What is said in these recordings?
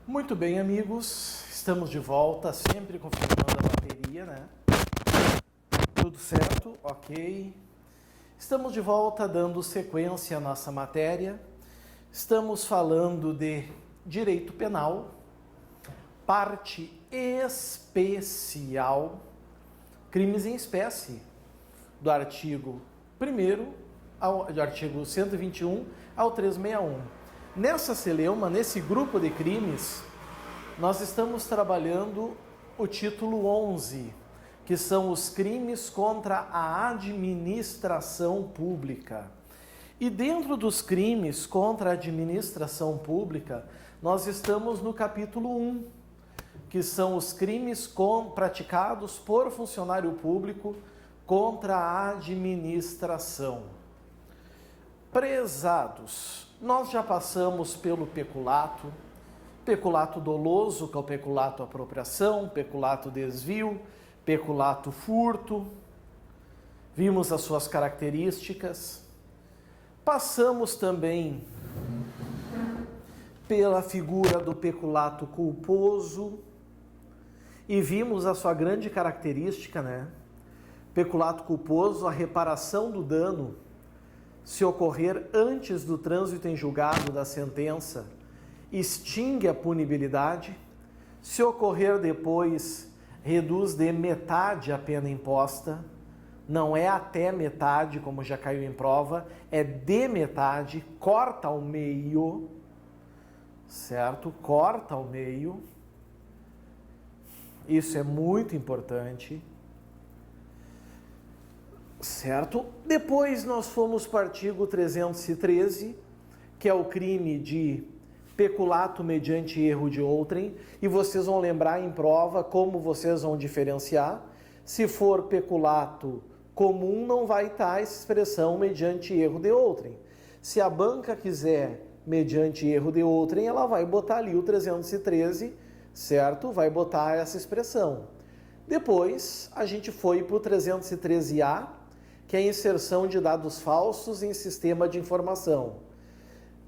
Muito bem, amigos, estamos de volta, sempre confirmando a bateria, né? Tudo certo? Ok. Estamos de volta dando sequência à nossa matéria. Estamos falando de direito penal, parte especial, crimes em espécie, do artigo 1º, do artigo 121 ao 361. Nessa celeuma, nesse grupo de crimes, nós estamos trabalhando o título 11, que são os crimes contra a administração pública. E dentro dos crimes contra a administração pública, nós estamos no capítulo 1, que são os crimes praticados por funcionário público contra a administração. Prezados, nós já passamos pelo peculato doloso, que é o peculato apropriação, peculato desvio, peculato furto, vimos as suas características. Passamos também pela figura do peculato culposo e vimos a sua grande característica, né? Peculato culposo, a reparação do dano, se ocorrer antes do trânsito em julgado da sentença, extingue a punibilidade. Se ocorrer depois, reduz de metade a pena imposta. Não é até metade, como já caiu em prova, é de metade, corta ao meio, certo? Corta ao meio. Isso é muito importante. Certo? Depois nós fomos para o artigo 313, que é o crime de peculato mediante erro de outrem, e vocês vão lembrar em prova como vocês vão diferenciar. Se for peculato comum, não vai estar essa expressão mediante erro de outrem. Se a banca quiser mediante erro de outrem, ela vai botar ali o 313, certo? Vai botar essa expressão. Depois a gente foi para o 313A, que é a inserção de dados falsos em sistema de informação.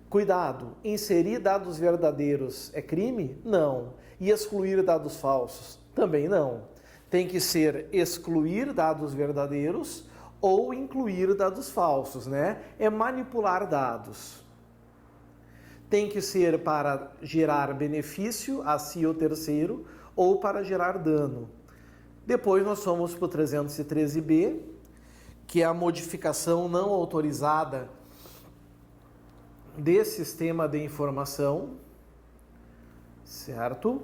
Cuidado, inserir dados verdadeiros é crime? Não. E excluir dados falsos? Também não. Tem que ser excluir dados verdadeiros ou incluir dados falsos, né? É manipular dados. Tem que ser para gerar benefício a si ou terceiro ou para gerar dano. Depois nós fomos para o 313B, que é a modificação não autorizada de sistema de informação, certo?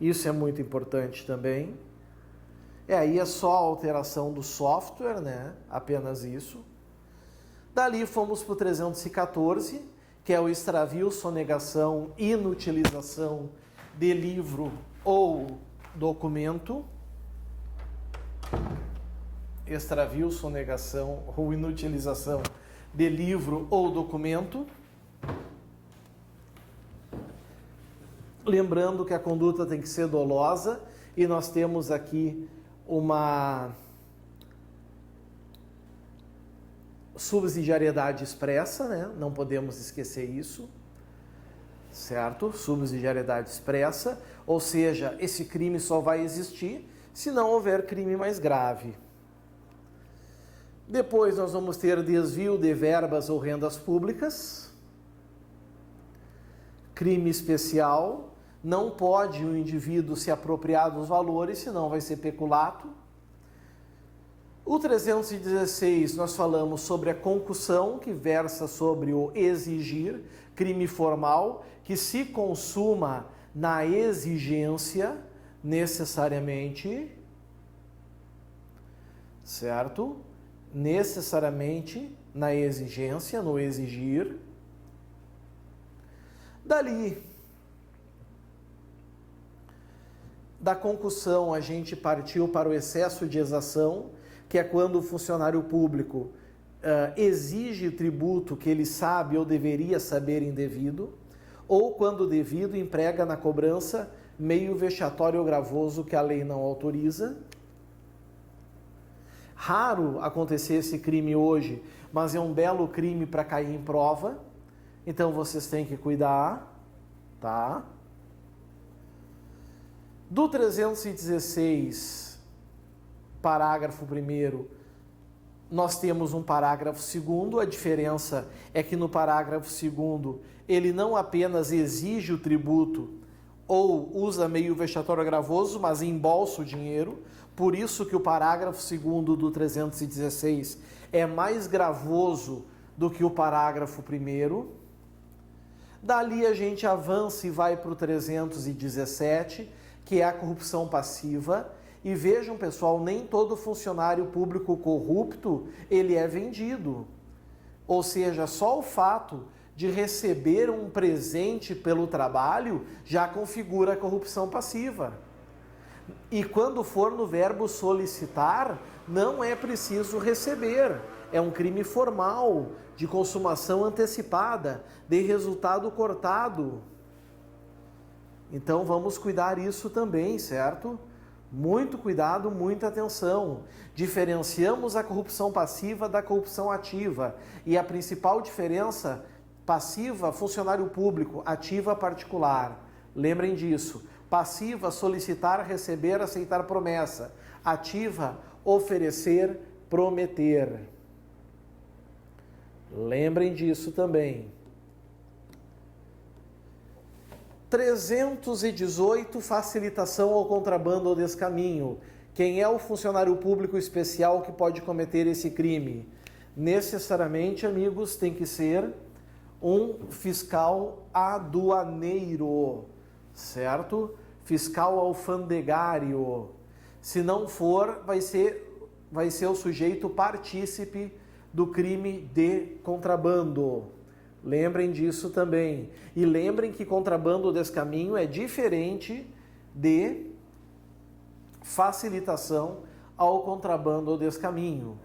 Isso é muito importante também. Aí é só a alteração do software, né? Apenas isso. Dali fomos para o 314, que é o extravio, sonegação, inutilização de livro ou documento. Extravio, sonegação ou inutilização de livro ou documento. Lembrando que a conduta tem que ser dolosa e nós temos aqui uma subsidiariedade expressa, né? Não podemos esquecer isso, certo? Subsidiariedade expressa, ou seja, esse crime só vai existir se não houver crime mais grave. Depois nós vamos ter desvio de verbas ou rendas públicas. Crime especial. Não pode o indivíduo se apropriar dos valores, senão vai ser peculato. O 316 nós falamos sobre a concussão, que versa sobre o exigir, crime formal, que se consuma na exigência, necessariamente, certo? Necessariamente na exigência, no exigir. Dali, da concussão, a gente partiu para o excesso de exação, que é quando o funcionário público exige tributo que ele sabe ou deveria saber indevido, ou quando devido emprega na cobrança meio vexatório ou gravoso que a lei não autoriza. Raro acontecer esse crime hoje, mas é um belo crime para cair em prova, então vocês têm que cuidar. tá? Do 316, parágrafo 1º, nós temos um parágrafo 2º, a diferença é que no parágrafo 2º ele não apenas exige o tributo ou usa meio vexatório gravoso, mas embolsa o dinheiro, por isso que o parágrafo 2º do 316 é mais gravoso do que o parágrafo 1º. Dali a gente avança e vai para o 317, que é a corrupção passiva. E vejam, pessoal, nem todo funcionário público corrupto, ele é vendido. Ou seja, só o fato de receber um presente pelo trabalho já configura a corrupção passiva. E quando for no verbo solicitar, não é preciso receber. É um crime formal, de consumação antecipada, de resultado cortado. Então vamos cuidar isso também, certo? Muito cuidado, muita atenção. Diferenciamos a corrupção passiva da corrupção ativa. E a principal diferença, passiva, funcionário público, ativa, particular. Lembrem disso. Passiva, solicitar, receber, aceitar promessa. Ativa, oferecer, prometer. Lembrem disso também. 318, facilitação ao contrabando ou descaminho. Quem é o funcionário público especial que pode cometer esse crime? Necessariamente, amigos, tem que ser um fiscal aduaneiro, certo? Fiscal alfandegário. Se não for, vai ser o sujeito partícipe do crime de contrabando. Lembrem disso também. E lembrem que contrabando ou descaminho é diferente de facilitação ao contrabando ou descaminho.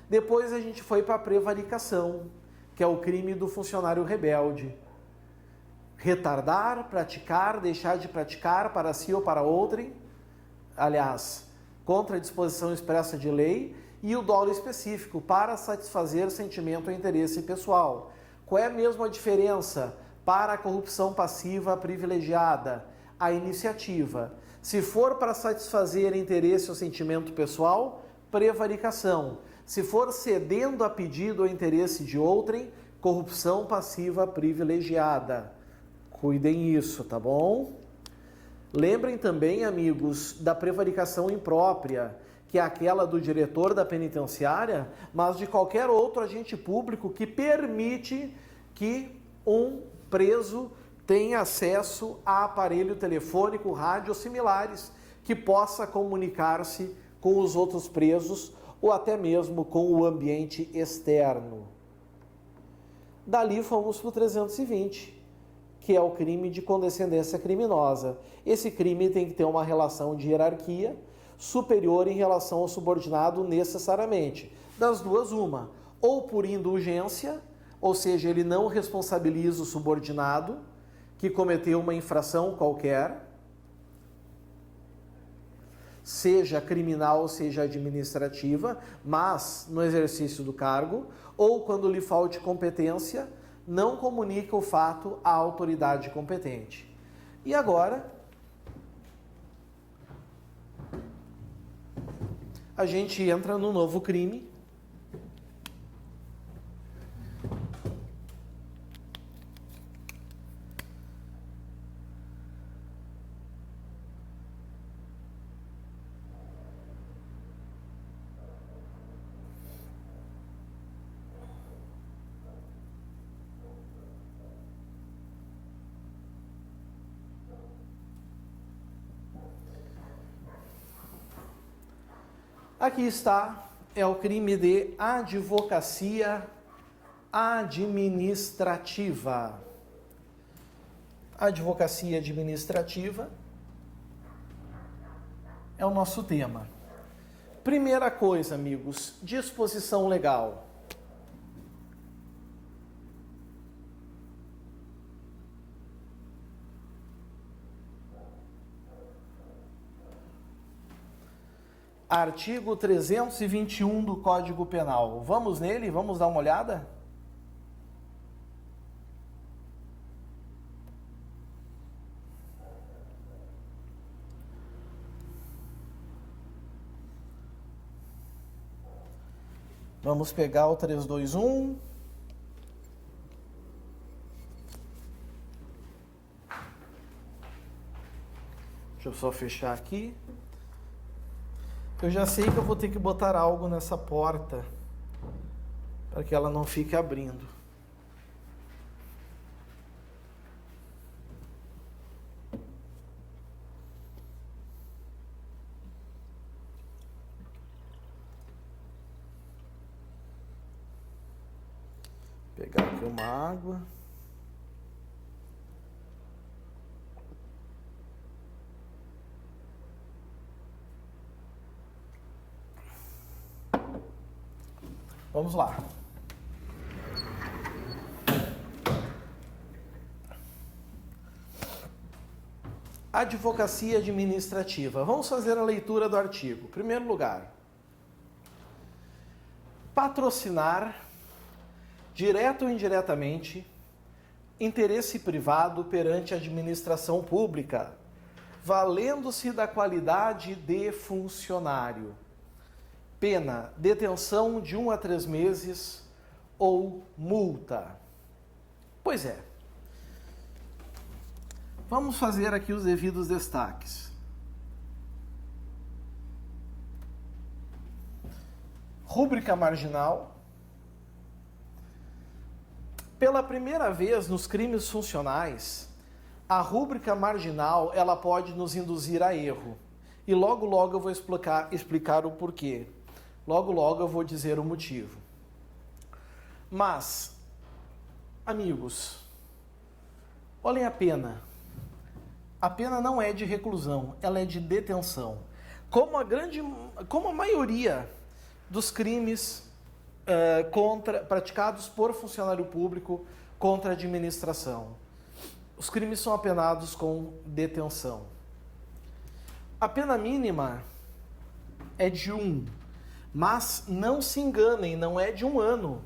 Depois a gente foi para a prevaricação, que é o crime do funcionário rebelde. Retardar, praticar, deixar de praticar para si ou para outrem, aliás, contra a disposição expressa de lei, e o dolo específico, para satisfazer sentimento ou interesse pessoal. Qual é mesmo a diferença para a corrupção passiva privilegiada? A iniciativa. Se for para satisfazer interesse ou sentimento pessoal, prevaricação. Se for cedendo a pedido ou interesse de outrem, corrupção passiva privilegiada. Cuidem isso, tá bom? Lembrem também, amigos, da prevaricação imprópria, que é aquela do diretor da penitenciária, mas de qualquer outro agente público que permite que um preso tenha acesso a aparelho telefônico, rádio ou similares, que possa comunicar-se com os outros presos ou até mesmo com o ambiente externo. Dali fomos para o 320, que é o crime de condescendência criminosa. Esse crime tem que ter uma relação de hierarquia superior em relação ao subordinado necessariamente. Das duas, uma. Ou por indulgência, ou seja, ele não responsabiliza o subordinado que cometeu uma infração qualquer, seja criminal, seja administrativa, mas no exercício do cargo, ou quando lhe falte competência, não comunica o fato à autoridade competente. E agora a gente entra no novo crime, aqui está, é o crime de advocacia administrativa. Advocacia administrativa é o nosso tema. Primeira coisa, amigos, disposição legal. Artigo 321 do Código Penal. Vamos nele? Vamos dar uma olhada? Vamos pegar o 321. Deixa eu só fechar aqui. Eu já sei que eu vou ter que botar algo nessa porta para que ela não fique abrindo. Vou pegar aqui uma água. Vamos lá. Advocacia administrativa. Vamos fazer a leitura do artigo. Em primeiro lugar, patrocinar, direto ou indiretamente, interesse privado perante a administração pública, valendo-se da qualidade de funcionário. Pena, detenção de 1 a 3 meses ou multa. Pois é. Vamos fazer aqui os devidos destaques. Rúbrica marginal. Pela primeira vez nos crimes funcionais, a rúbrica marginal ela pode nos induzir a erro. E logo eu vou explicar o porquê. Logo eu vou dizer o motivo. Mas, amigos, olhem a pena. A pena não é de reclusão, ela é de detenção. Como a maioria dos crimes praticados por funcionário público contra a administração, os crimes são apenados com detenção. A pena mínima é de 1. Mas não se enganem, não é de 1 ano,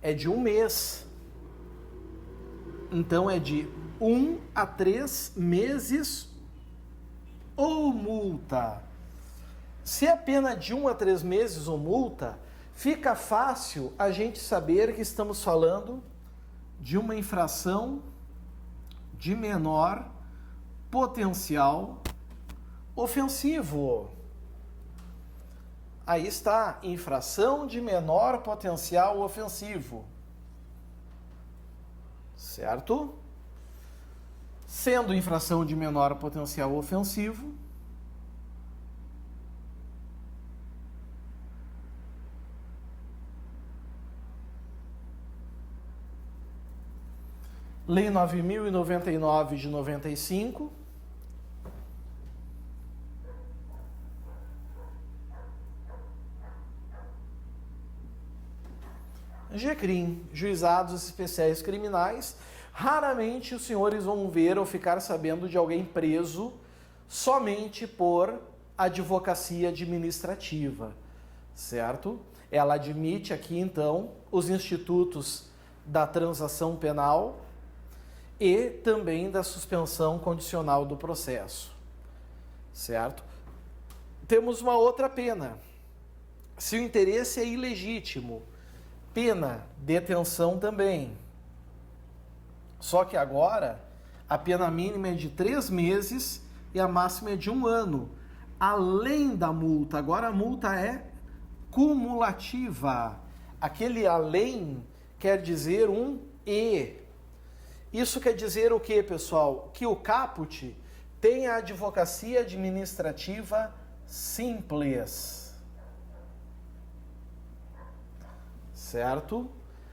é de 1 mês. Então é de 1 a 3 meses ou multa. Se a pena é de 1 a 3 meses ou multa, fica fácil a gente saber que estamos falando de uma infração de menor potencial ofensivo. Aí está, infração de menor potencial ofensivo. Certo? Sendo infração de menor potencial ofensivo, Lei 9.099 de 95, GCRIM, Juizados Especiais Criminais. Raramente os senhores vão ver ou ficar sabendo de alguém preso somente por advocacia administrativa, certo? Ela admite aqui, então, os institutos da transação penal e também da suspensão condicional do processo, certo? Temos uma outra pena. Se o interesse é ilegítimo, pena, detenção também. Só que agora, a pena mínima é de 3 meses e a máxima é de 1 ano. Além da multa. Agora a multa é cumulativa. Aquele além quer dizer um e. Isso quer dizer o quê, pessoal? Que o caput tem a advocacia administrativa simples. Certo?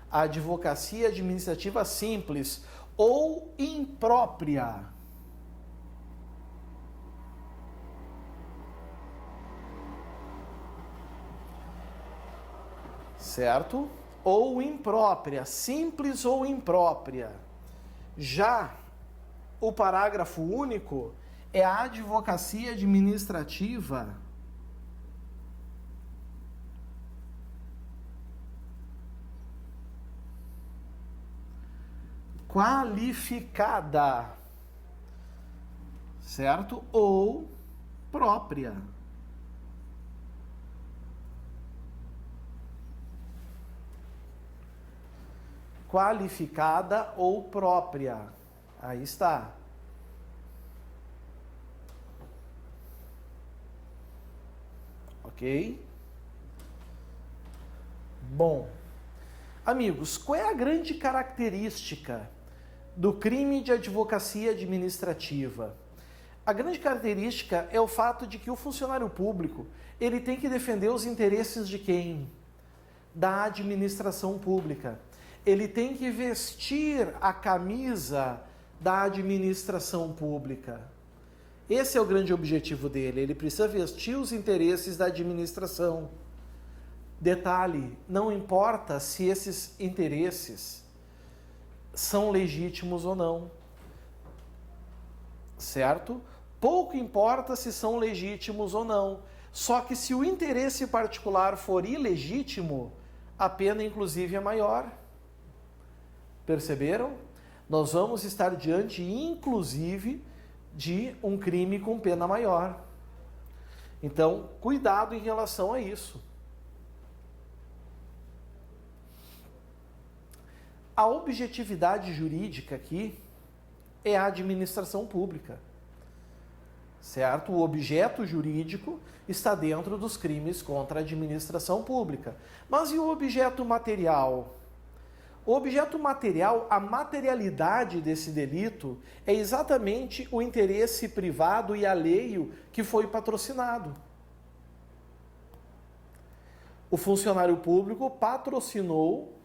A advocacia administrativa simples ou imprópria. Certo? Ou imprópria, simples ou imprópria. Já o parágrafo único é a advocacia administrativa qualificada, certo? Ou própria. qualificada ou própria. Aí está. Ok? Bom, amigos, qual é a grande característica do crime de advocacia administrativa? A grande característica é o fato de que o funcionário público, ele tem que defender os interesses de quem? Da administração pública. Ele tem que vestir a camisa da administração pública. Esse é o grande objetivo dele. Ele precisa vestir os interesses da administração. Detalhe, não importa se esses interesses são legítimos ou não. Certo? Pouco importa se são legítimos ou não. Só que se o interesse particular for ilegítimo, a pena inclusive é maior. Perceberam? Nós vamos estar diante, inclusive, de um crime com pena maior. Então, cuidado em relação a isso. A objetividade jurídica aqui é a administração pública. Certo? O objeto jurídico está dentro dos crimes contra a administração pública. Mas e o objeto material? O objeto material, a materialidade desse delito é exatamente o interesse privado e alheio que foi patrocinado. O funcionário público patrocinou,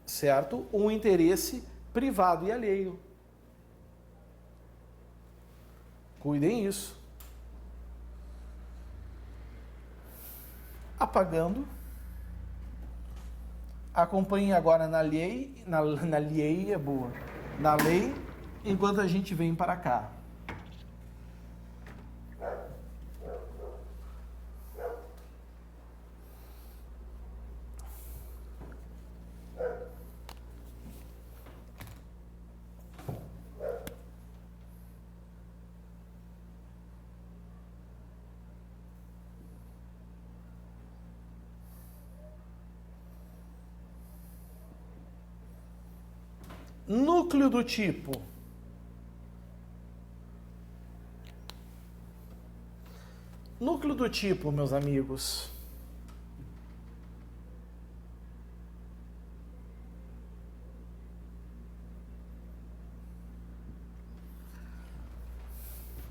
certo, um interesse privado e alheio. Cuidem isso. Apagando. Acompanhem agora na lei, na lei é boa, na lei, enquanto a gente vem para cá. Núcleo do tipo. Núcleo do tipo, meus amigos.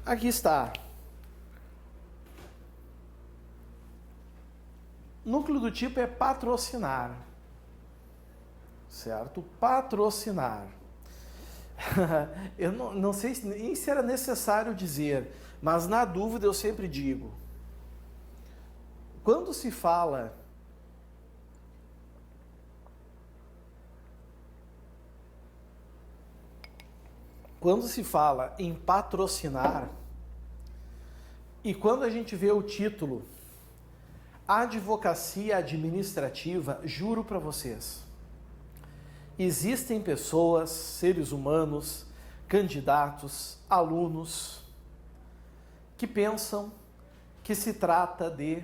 Aqui está. Núcleo do tipo é patrocinar. Certo? Patrocinar. Eu não sei nem se era necessário dizer, mas na dúvida eu sempre digo. Quando se fala em patrocinar, e quando a gente vê o título Advocacia Administrativa, juro para vocês, existem pessoas, seres humanos, candidatos, alunos, que pensam que se trata de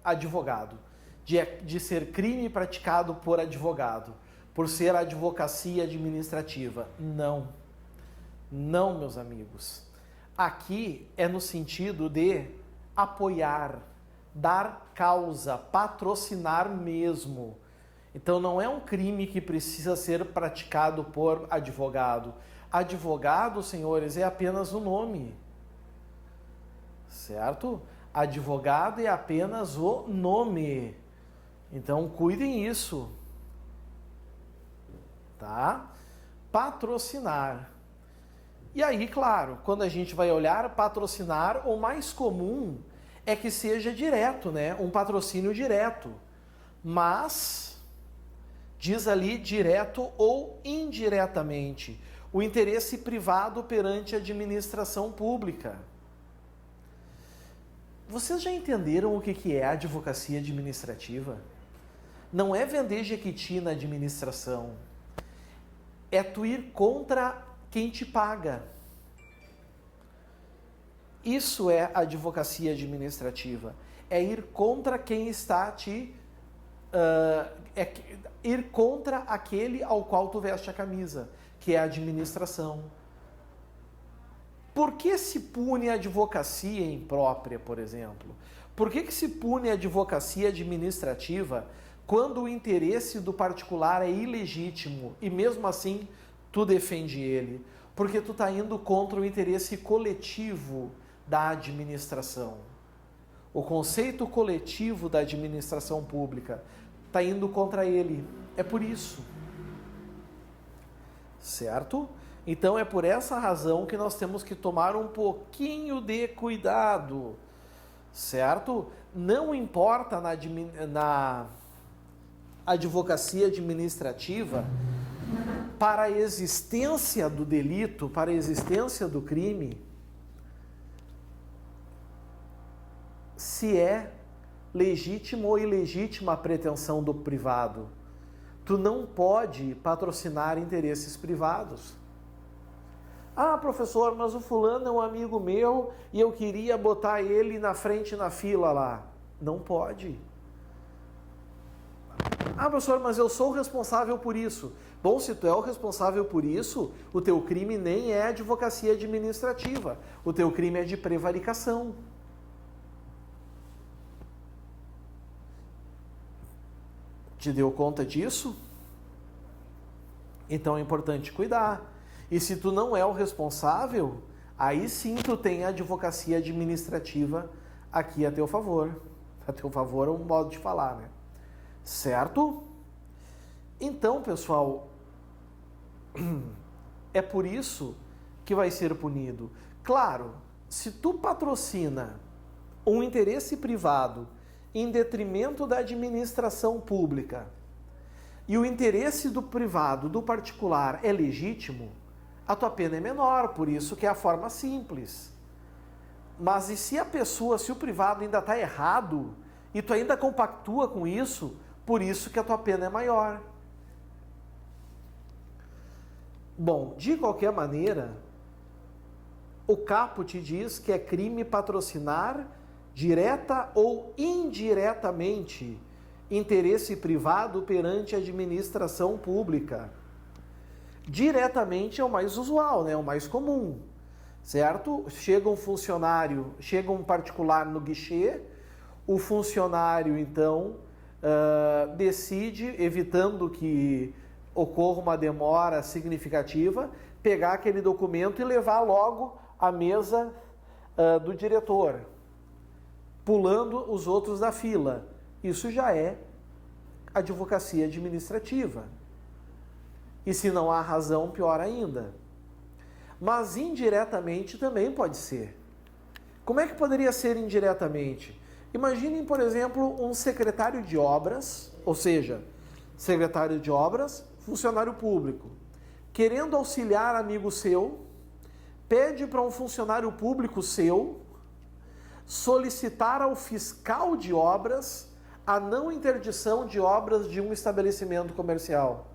advogado, de ser crime praticado por advogado, por ser advocacia administrativa. Não, não, meus amigos. Aqui é no sentido de apoiar, dar causa, patrocinar mesmo. Então não é um crime que precisa ser praticado por advogado. Advogado, senhores, é apenas o nome. Certo? Advogado é apenas o nome. Então cuidem isso. Tá? Patrocinar. E aí, claro, quando a gente vai olhar patrocinar, o mais comum é que seja direto, né? Um patrocínio direto. Mas diz ali direto ou indiretamente, o interesse privado perante a administração pública. Vocês já entenderam o que é advocacia administrativa? Não é vender jequiti na administração. É tu ir contra quem te paga. Isso é advocacia administrativa. É ir contra quem está te é ir contra aquele ao qual tu veste a camisa, que é a administração. Por que se pune a advocacia imprópria, por exemplo? Por que se pune a advocacia administrativa quando o interesse do particular é ilegítimo e mesmo assim tu defende ele? Porque tu está indo contra o interesse coletivo da administração. O conceito coletivo da administração pública está indo contra ele. É por isso. Certo? Então é por essa razão que nós temos que tomar um pouquinho de cuidado. Certo? Não importa na advocacia administrativa, para a existência do delito, para a existência do crime, se é legítima ou ilegítima a pretensão do privado. Tu não pode patrocinar interesses privados. Ah, professor, mas o fulano é um amigo meu e eu queria botar ele na frente na fila lá. Não pode. Ah, professor, mas eu sou o responsável por isso. Bom, se tu é o responsável por isso, o teu crime nem é advocacia administrativa. O teu crime é de prevaricação. Te deu conta disso? Então é importante cuidar. E se tu não é o responsável, aí sim tu tem a advocacia administrativa aqui a teu favor. A teu favor é um modo de falar, né? Certo? Então, pessoal, é por isso que vai ser punido. Claro, se tu patrocina um interesse privado em detrimento da administração pública e o interesse do privado, do particular, é legítimo, a tua pena é menor, por isso que é a forma simples. Mas e se a pessoa, se o privado ainda está errado e tu ainda compactua com isso, por isso que a tua pena é maior. Bom, de qualquer maneira, o caput diz que é crime patrocinar direta ou indiretamente interesse privado perante a administração pública. Diretamente é o mais usual, né? O mais comum, certo? Chega um particular no guichê, o funcionário então decide, evitando que ocorra uma demora significativa, pegar aquele documento e levar logo à mesa do diretor, pulando os outros da fila. Isso já é advocacia administrativa. E se não há razão, pior ainda. Mas indiretamente também pode ser. Como é que poderia ser indiretamente? Imaginem, por exemplo, um secretário de obras, ou seja, secretário de obras, funcionário público, querendo auxiliar amigo seu, pede para um funcionário público seu solicitar ao fiscal de obras a não interdição de obras de um estabelecimento comercial.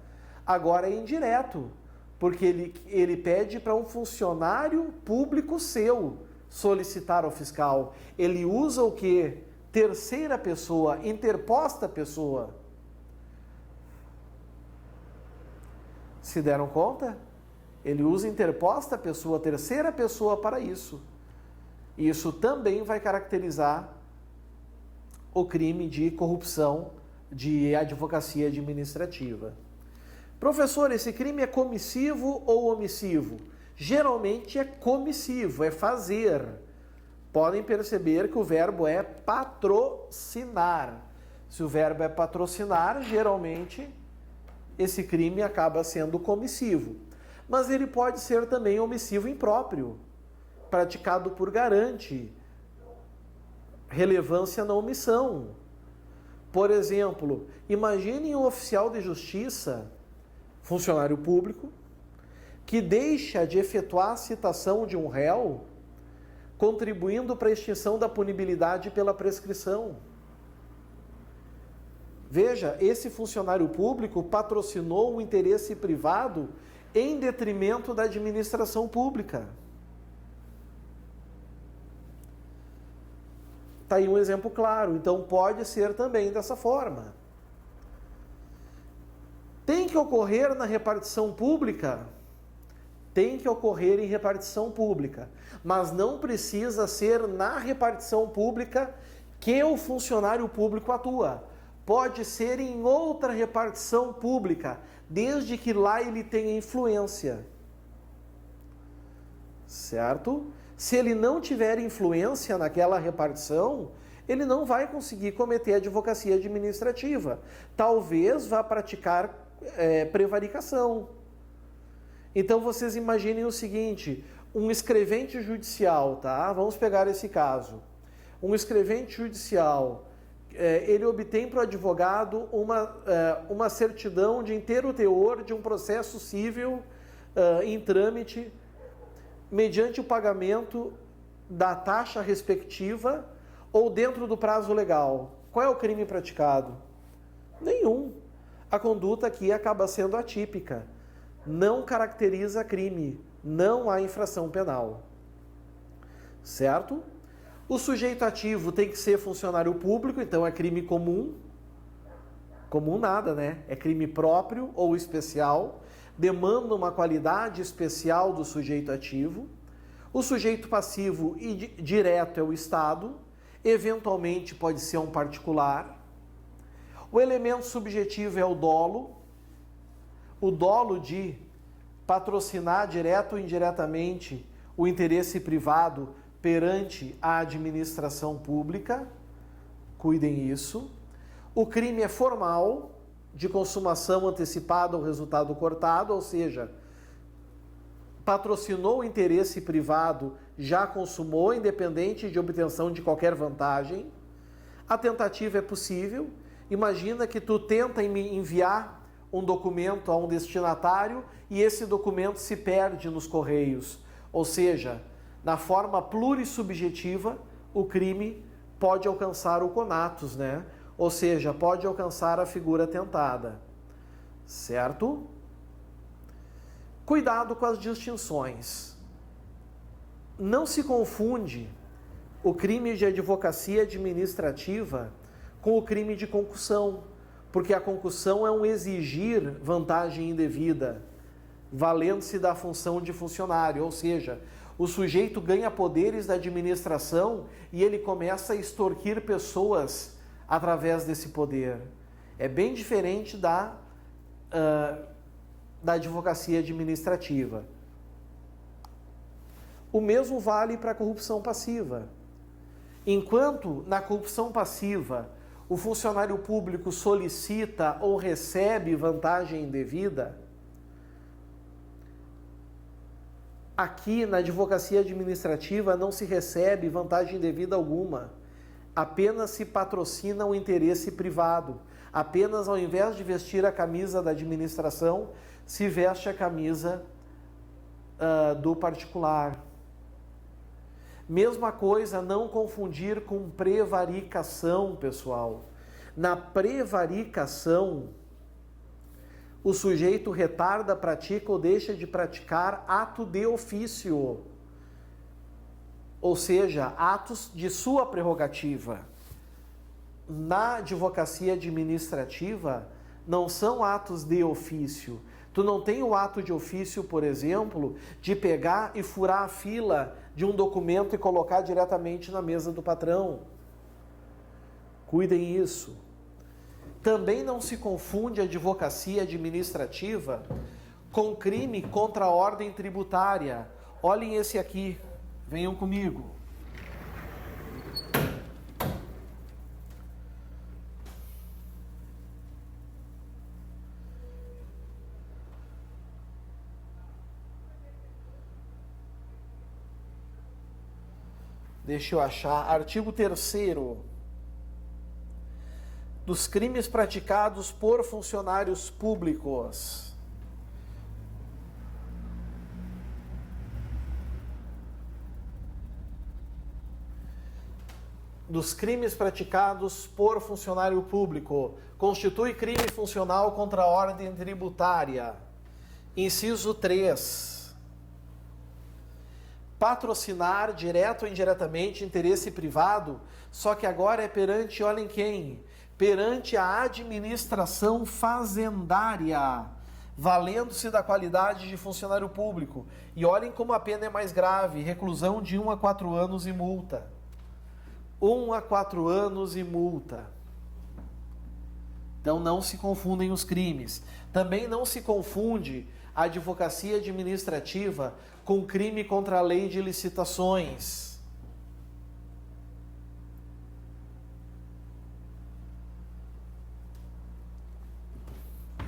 Agora é indireto, porque ele pede para um funcionário público seu solicitar ao fiscal. Ele usa o quê? Terceira pessoa, interposta pessoa. Se deram conta? Ele usa interposta pessoa, terceira pessoa para isso. Isso também vai caracterizar o crime de corrupção de advocacia administrativa. Professor, esse crime é comissivo ou omissivo? Geralmente é comissivo, é fazer. Podem perceber que o verbo é patrocinar. Se o verbo é patrocinar, geralmente esse crime acaba sendo comissivo. Mas ele pode ser também omissivo impróprio, praticado por garante, relevância na omissão. Por exemplo, imagine um oficial de justiça, funcionário público, que deixa de efetuar a citação de um réu, contribuindo para a extinção da punibilidade pela prescrição. Veja, esse funcionário público patrocinou um interesse privado em detrimento da administração pública. Está aí um exemplo claro. Então pode ser também dessa forma. Tem que ocorrer na repartição pública? Tem que ocorrer em repartição pública, mas não precisa ser na repartição pública que o funcionário público atua. Pode ser em outra repartição pública, desde que lá ele tenha influência. Certo? Se ele não tiver influência naquela repartição, ele não vai conseguir cometer advocacia administrativa. Talvez vá praticar prevaricação. Então vocês imaginem o seguinte, um escrevente judicial, tá? Vamos pegar esse caso. Um escrevente judicial, ele obtém para o advogado uma certidão de inteiro teor de um processo civil em trâmite, mediante o pagamento da taxa respectiva ou dentro do prazo legal. Qual é o crime praticado? Nenhum. A conduta aqui acaba sendo atípica. Não caracteriza crime. Não há infração penal. Certo? O sujeito ativo tem que ser funcionário público, então é crime comum. Comum nada, né? É crime próprio ou especial. Demanda uma qualidade especial do sujeito ativo. O sujeito passivo e direto é o Estado. Eventualmente pode ser um particular. O elemento subjetivo é o dolo de patrocinar direto ou indiretamente o interesse privado perante a administração pública. Cuidem isso. O crime é formal, de consumação antecipada ou resultado cortado, ou seja, patrocinou o interesse privado, já consumou, independente de obtenção de qualquer vantagem. A tentativa é possível. Imagina que tu tenta enviar um documento a um destinatário e esse documento se perde nos correios. Ou seja, na forma plurissubjetiva, o crime pode alcançar o conatus, né? Ou seja, pode alcançar a figura tentada. Certo? Cuidado com as distinções. Não se confunde o crime de advocacia administrativa com o crime de concussão, porque a concussão é um exigir vantagem indevida, valendo-se da função de funcionário, ou seja, o sujeito ganha poderes da administração e ele começa a extorquir pessoas através desse poder. É bem diferente da advocacia administrativa. O mesmo vale para a corrupção passiva. Enquanto na corrupção passiva o funcionário público solicita ou recebe vantagem indevida, aqui na advocacia administrativa não se recebe vantagem indevida alguma. Apenas se patrocina o interesse privado. Apenas ao invés de vestir a camisa da administração, se veste a camisa do particular. Mesma coisa, não confundir com prevaricação, pessoal. Na prevaricação, o sujeito retarda, pratica ou deixa de praticar ato de ofício. Ou seja, atos de sua prerrogativa. Na advocacia administrativa, não são atos de ofício. Tu não tem o ato de ofício, por exemplo, de pegar e furar a fila de um documento e colocar diretamente na mesa do patrão. Cuidem isso. Também não se confunde a advocacia administrativa com crime contra a ordem tributária. Olhem esse aqui. Venham comigo. Deixa eu achar. Artigo 3º. Dos crimes praticados por funcionários públicos. Dos crimes praticados por funcionário público. Constitui crime funcional contra a ordem tributária. Inciso 3. Patrocinar, direto ou indiretamente, interesse privado, só que agora é perante, olhem quem? perante a administração fazendária, valendo-se da qualidade de funcionário público. E olhem como a pena é mais grave, reclusão de 1 a 4 anos e multa. 1 a 4 anos e multa. Então não se confundem os crimes. Também não se confunde a advocacia administrativa com crime contra a lei de licitações.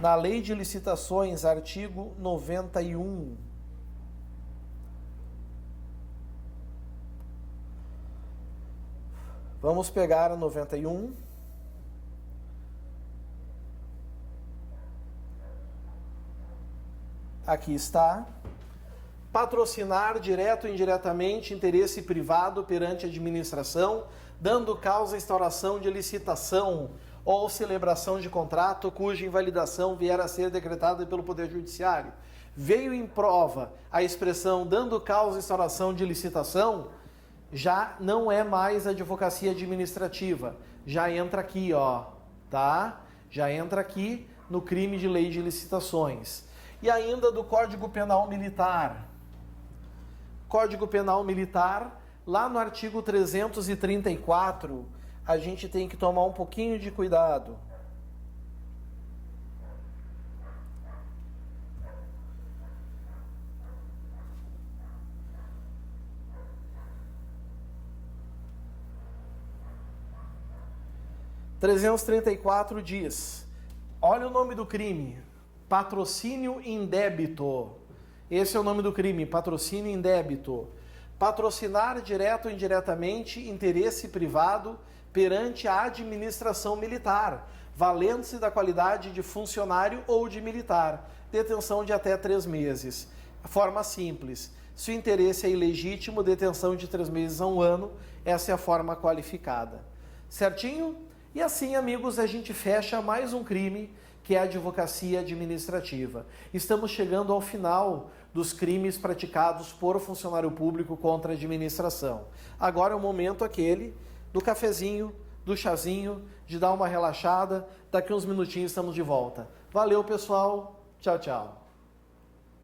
Na lei de licitações, artigo 91. Vamos pegar a 91. Aqui está. Patrocinar direto ou indiretamente interesse privado perante a administração, dando causa à instauração de licitação ou celebração de contrato cuja invalidação vier a ser decretada pelo Poder Judiciário. Veio em prova a expressão dando causa à instauração de licitação, já não é mais advocacia administrativa, já entra aqui, ó, tá? Já entra aqui no crime de lei de licitações. E ainda do Código Penal Militar. Código Penal Militar, lá no artigo 334, a gente tem que tomar um pouquinho de cuidado. O 334 diz, olha o nome do crime, patrocínio indébito. Esse é o nome do crime, patrocínio indébito. Patrocinar direto ou indiretamente interesse privado perante a administração militar, valendo-se da qualidade de funcionário ou de militar, detenção de até 3 meses. Forma simples, se o interesse é ilegítimo, detenção de 3 meses a 1 ano, essa é a forma qualificada. Certinho? E assim, amigos, a gente fecha mais um crime, que é a advocacia administrativa. Estamos chegando ao final dos crimes praticados por funcionário público contra a administração. Agora é o momento aquele do cafezinho, do chazinho, de dar uma relaxada. Daqui uns minutinhos estamos de volta. Valeu, pessoal. Tchau, tchau.